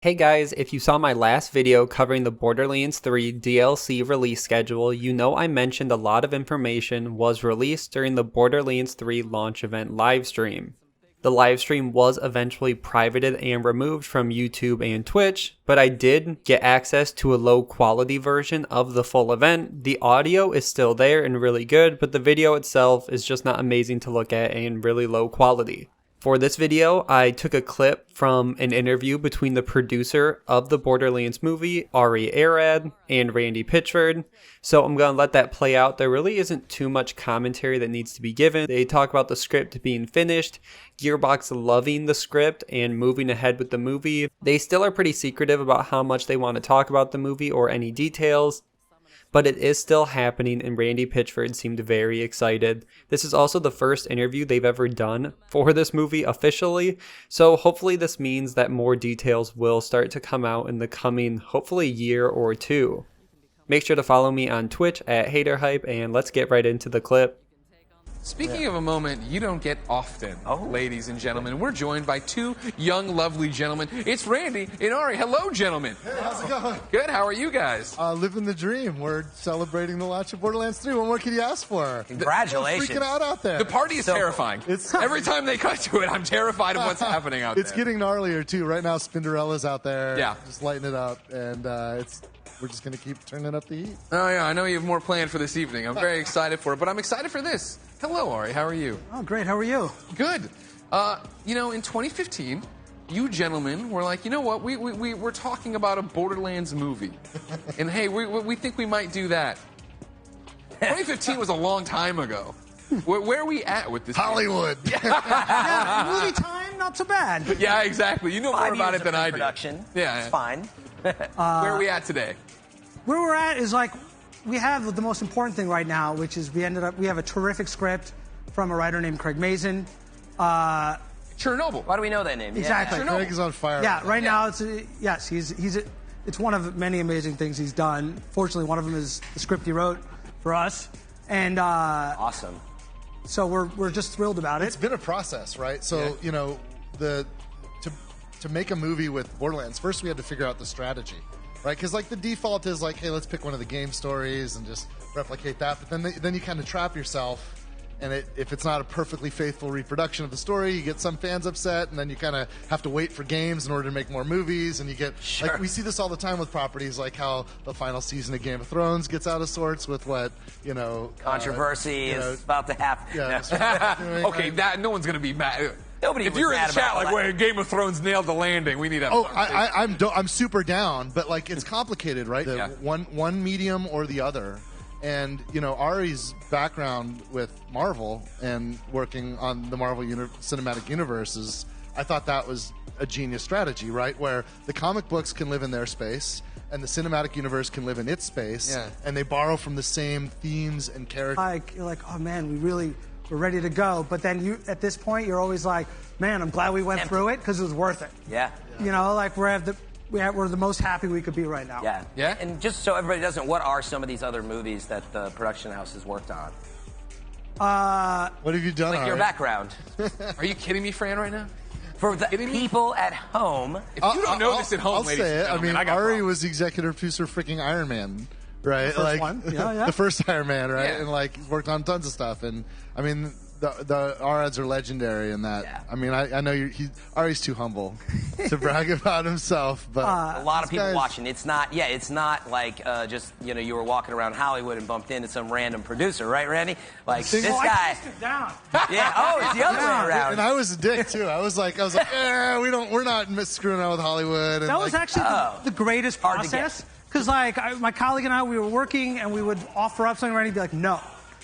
Hey guys, if you saw my last video covering the Borderlands 3 DLC release schedule, you know I mentioned a lot of information was released during the Borderlands 3 launch event livestream. The livestream was eventually privated and removed from YouTube and Twitch, but I did get access to a low quality version of the full event. The audio is still there and really good, but the video itself is just not amazing to look at and really low quality. For this video, I took a clip from an interview between the producer of the Borderlands movie, Ari Arad, and Randy Pitchford. So I'm going to let that play out. There really isn't too much commentary that needs to be given. They talk about the script being finished, Gearbox loving the script and moving ahead with the movie. They still are pretty secretive about how much they want to talk about the movie or any details, but it is still happening and Randy Pitchford seemed very excited. This is also the first interview they've ever done for this movie officially, so hopefully this means that more details will start to come out in the coming, hopefully, year or two. Make sure to follow me on Twitch at HayderHype, and let's get right into the clip. Speaking of a moment you don't get often, ladies and gentlemen, we're joined by two young, lovely gentlemen. It's Randy and Ari. Hello, gentlemen. Hey, how's it going? Good. How are you guys? Living the dream. We're celebrating the launch of Borderlands 3. What more can you ask for? Congratulations. We're freaking out there. The party is terrifying. Every time they cut to it, I'm terrified of what's happening out there. It's getting gnarlier, too. Right now, Spinderella's out there. Yeah. Just lighting it up. And we're just going to keep turning up the heat. Oh, yeah. I know you have more planned for this evening. I'm very excited for it, but I'm excited for this. Hello, Ari. How are you? Oh, great. How are you? Good. In 2015, you gentlemen were like, you know what? We're talking about a Borderlands movie. And, hey, we think we might do that. 2015 was a long time ago. Where are we at with this? Hollywood. Yeah, movie time, not so bad. Yeah, exactly. You know more about it than I do. Production. Yeah. It's fine. Where are we at today? Where we're at is like, we have the most important thing right now, which is we have a terrific script from a writer named Craig Mazin. Chernobyl. Why do we know that name? Exactly. Chernobyl. Craig is on fire. Yeah, right now it's one of many amazing things he's done. Fortunately, one of them is the script he wrote for us, and Awesome. so we're just thrilled about It's it. been a process, right? So, to make a movie with Borderlands, first we had to figure out the strategy, right? Because, the default is hey, let's pick one of the game stories and just replicate that. But then you kind of trap yourself. And if it's not a perfectly faithful reproduction of the story, you get some fans upset, and then you kind of have to wait for games in order to make more movies, and you get we see this all the time with properties, like how the final season of Game of Thrones gets out of sorts with what Controversy is about to happen. Yeah, Okay, that no one's gonna be mad. Nobody If was you're in mad the chat about like, wait, Game of Thrones nailed the landing, we need to have I'm super down, but it's complicated, right? Yeah. One medium or the other. And, Ari's background with Marvel and working on the Marvel Cinematic Universe I thought that was a genius strategy, right? Where the comic books can live in their space and the cinematic universe can live in its space, and they borrow from the same themes and characters. You're like, oh man, we're ready to go. But then at this point, you're always like, man, I'm glad we went through it because it was worth it. Yeah. We're the most happy we could be right now. Yeah. Yeah? And just so everybody doesn't, what are some of these other movies that the production house has worked on? What have you done, Like your Ari? background. Are you kidding me, Fran, right now? For the people at home. If you don't know this at home, I'll ladies say and it. gentlemen, I got Ari problems. was the executive producer of freaking Iron Man, right? The first one. Yeah. The first Iron Man, right? Yeah. And he's worked on tons of stuff. And the Arads are legendary in that. Yeah. I know Ari's too humble to brag about himself, but A lot of people guys- watching. It's not like just you were walking around Hollywood and bumped into some random producer, right, Randy? Like this I guy. kissed it down. Yeah. Oh, it's the other way around. And I was a dick too. I was like, we're not screwing around with Hollywood. And That was actually the greatest Hard to get. process. Because my colleague and I, we were working and we would offer up something, Randy would be like, no.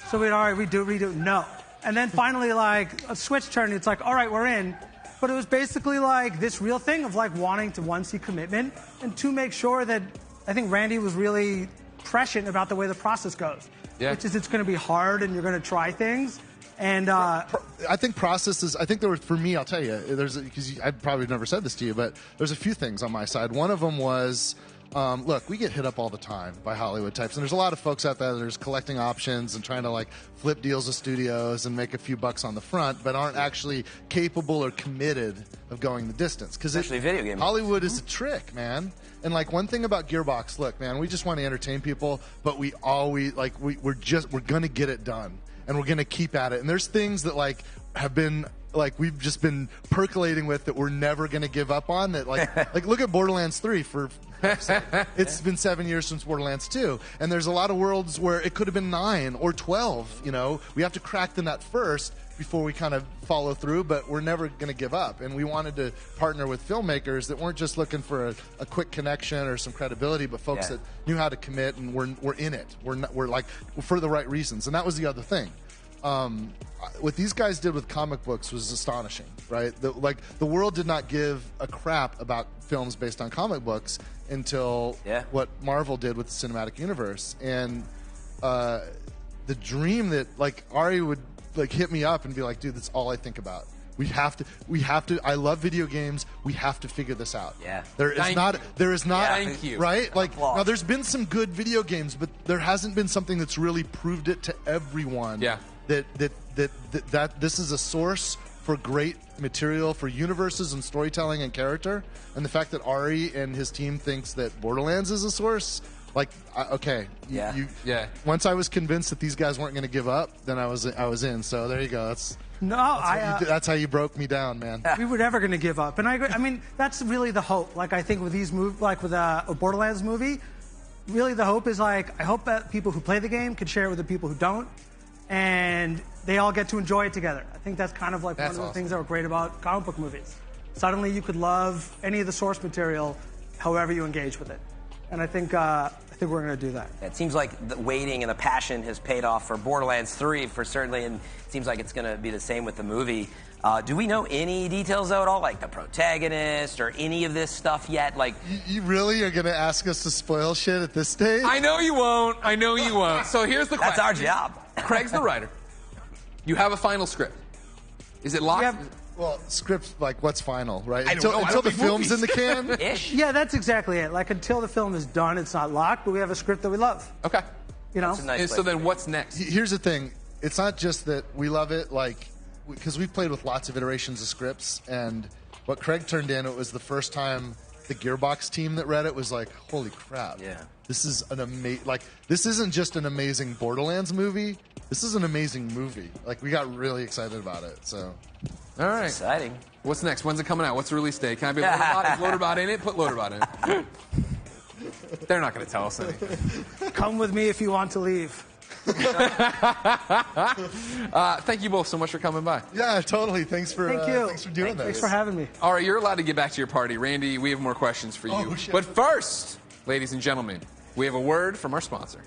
So we'd, all right, redo it, no. And then finally, a switch turned. It's like, all right, we're in. But it was basically this real thing of wanting to, one, see commitment, and two, make sure that I think Randy was really prescient about the way the process goes. Yeah. Which is it's going to be hard and you're going to try things. And I think processes. I think there were, for me, I'll tell you, because I probably never said this to you, but there's a few things on my side. One of them was look, we get hit up all the time by Hollywood types, and there's a lot of folks out there that are just collecting options and trying to like flip deals with studios and make a few bucks on the front, but aren't actually capable or committed of going the distance. Because Especially video games. Hollywood is a trick, man. And like one thing about Gearbox, look, man, we just want to entertain people, but we always like we're gonna get it done, and we're gonna keep at it. And there's things that like have been like we've just been percolating with that we're never gonna give up on. That like look at Borderlands 3 for. It's been 7 years since Borderlands 2, and there's a lot of worlds where it could have been 9 or 12. You know, we have to crack the nut first before we kind of follow through, but we're never going to give up. And we wanted to partner with filmmakers that weren't just looking for a quick connection or some credibility, but folks that knew how to commit and we're in it. We're like for the right reasons, and that was the other thing. What these guys did with comic books was astonishing, right? The world did not give a crap about films based on comic books until what Marvel did with the cinematic universe. And the dream that like Ari would like hit me up and be like, dude, that's all I think about. We have to, I love video games. We have to figure this out. Yeah. There is not, Thank you. right? Like, now there's been some good video games, but there hasn't been something that's really proved it to everyone. Yeah. That this is a source for great material for universes and storytelling and character. And the fact that Ari and his team thinks that Borderlands is a source, like, okay. Once I was convinced that these guys weren't going to give up, then I was in. So there you go. That's how you broke me down, man. We were never going to give up, and I agree. I mean, that's really the hope. Like I think with these like with a Borderlands movie, really the hope is like I hope that people who play the game can share it with the people who don't, and they all get to enjoy it together. I think that's kind of like one of the things that were great about comic book movies. Suddenly, you could love any of the source material, however you engage with it, and I think we're going to do that. It seems like the waiting and the passion has paid off for Borderlands 3 for certainly, and it seems like it's going to be the same with the movie. Do we know any details though at all, like the protagonist or any of this stuff yet? Like, you really are going to ask us to spoil shit at this stage? I know you won't. So here's the question. That's our job. Craig's the writer. You have a final script. Is it locked? Well, script, like, what's final, right? I don't know. Until the film's in the can? Ish. Yeah, that's exactly it. Like until the film is done, it's not locked, but we have a script that we love. Okay. You know. That's a nice So place then to be. what's next? Here's the thing. It's not just that we love it, like, because we've played with lots of iterations of scripts, and what Craig turned in, it was the first time the Gearbox team that read it was like, holy crap. Yeah. This is this isn't just an amazing Borderlands movie. This is an amazing movie. Like, we got really excited about it, so. All right. Exciting. What's next? When's it coming out? What's the release date? Can I be Loaderbot? Is Loaderbot in it? Put Loaderbot in it. They're not going to tell us anything. Come with me if you want to leave. Thank you both so much for coming by. Yeah, totally. Thanks for Thank you. Thanks for doing this. Thanks for having me. All right, you're allowed to get back to your party. Randy, we have more questions for you. Oh, shit. But first, ladies and gentlemen, we have a word from our sponsor.